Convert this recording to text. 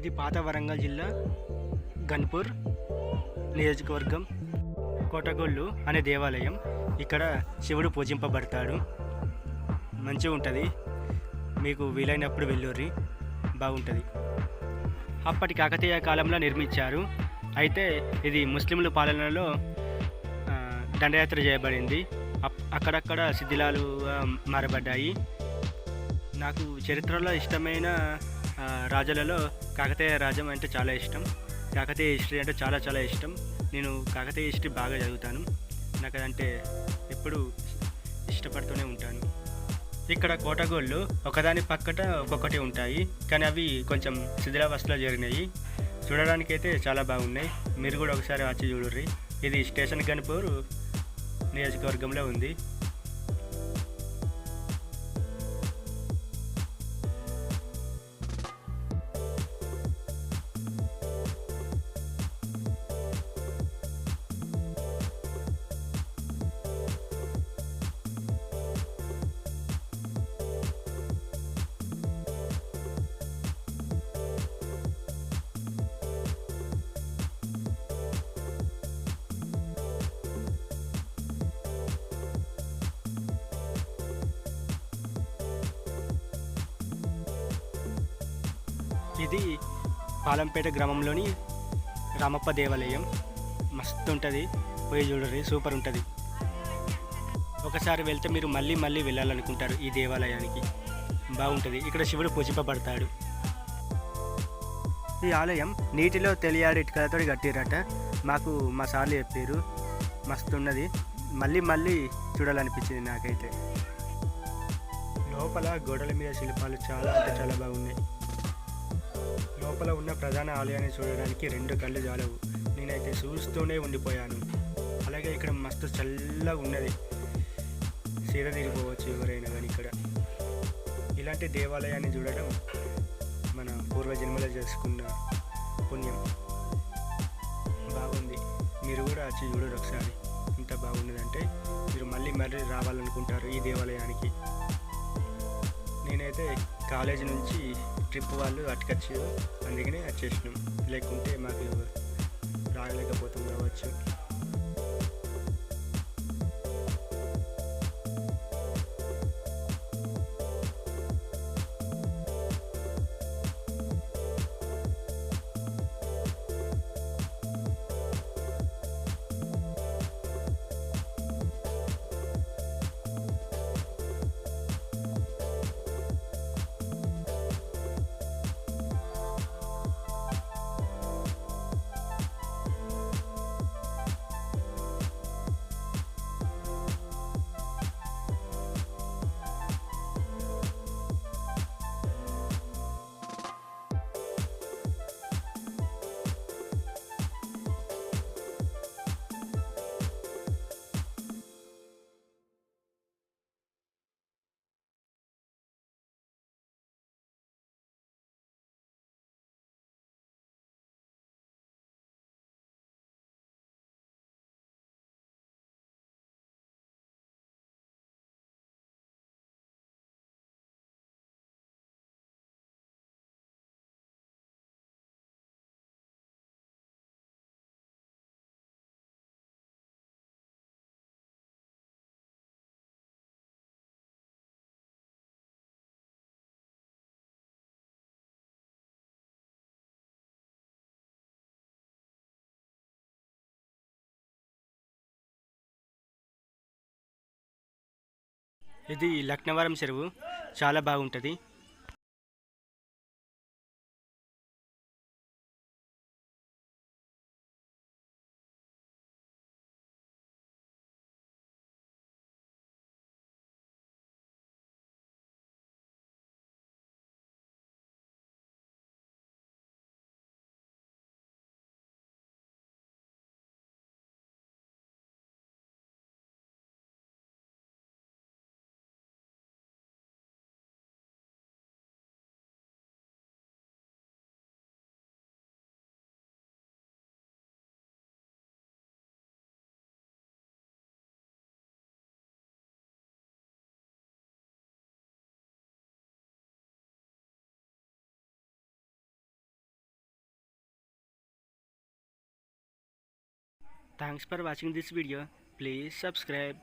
ఇది పాత వరంగల్ జిల్లా గన్పూర్ నియోజకవర్గం కోటగొల్లు అనే దేవాలయం. ఇక్కడ శివుడు పూజింపబడతాడు. మంచిగా ఉంటుంది, మీకు వీలైనప్పుడు వెళ్ళుర్రి, బాగుంటుంది. అప్పటి కాకతీయ కాలంలో నిర్మించారు. అయితే ఇది ముస్లింల పాలనలో దండయాత్ర చేయబడింది. అక్కడక్కడ శిథిలాలు మారబడ్డాయి. నాకు చరిత్రలో ఇష్టమైన రాజులలో కాకతీయ రాజ్యం అంటే చాలా ఇష్టం. కాకతీయ హిస్టరీ అంటే చాలా చాలా ఇష్టం. నేను కాకతీయ హిస్టరీ బాగా చదువుతాను. నాకు అదంటే ఎప్పుడు ఇష్టపడుతూనే ఉంటాను. ఇక్కడ కోటగోళ్ళు ఒకదాని పక్కట ఒక్కొక్కటి ఉంటాయి, కానీ అవి కొంచెం శిథిలావస్థలో జరిగినాయి. చూడడానికైతే చాలా బాగున్నాయి. మీరు కూడా ఒకసారి వచ్చి చూడుర్రి. ఇది స్టేషన్ గన్పూర్ నియోజకవర్గంలో ఉంది. ఇది పాలంపేట గ్రామంలోని రామప్ప దేవాలయం. మస్తు ఉంటుంది, పోయి చూడరు, సూపర్ ఉంటుంది. ఒకసారి వెళ్తే మీరు మళ్ళీ మళ్ళీ వెళ్ళాలనుకుంటారు ఈ దేవాలయానికి. బాగుంటుంది. ఇక్కడ శివుడు పూజింపబడతాడు. ఈ ఆలయం నీటిలో తెలియాడి ఇటుకలతో కట్టిరట. మాకు మా సార్లు చెప్పారు. మస్తు ఉన్నది, మళ్ళీ మళ్ళీ చూడాలనిపించింది నాకైతే. లోపల గోడల మీద శిల్పాలు చాలా అంటే చాలా బాగున్నాయి. లోపల ఉన్న ప్రధాన ఆలయాన్ని చూడడానికి 2 కళ్ళు చాలవు. నేనైతే చూస్తూనే ఉండిపోయాను. అలాగే ఇక్కడ మస్తు చల్లగా ఉన్నది, సీద తిరిగిపోవచ్చు ఎవరైనా కానీ. ఇక్కడ ఇలాంటి దేవాలయాన్ని చూడడం మన పూర్వజన్మలో చేసుకున్న పుణ్యం. బాగుంది, మీరు కూడా వచ్చి చూడరు ఒకసారి. ఇంత బాగున్నదంటే మీరు మళ్ళీ మళ్ళీ రావాలనుకుంటారు ఈ దేవాలయానికి. నేనైతే కాలేజీ నుంచి ట్రిప్ వాళ్ళు అటుకొచ్చి అందుకనే వచ్చేసినాం, లేకుంటే మాకు రాగలేకపోతాం కావచ్చు. ఇది లక్నవరం చెరువు, చాలా బాగుంటుంది. Thanks for watching this video. Please subscribe.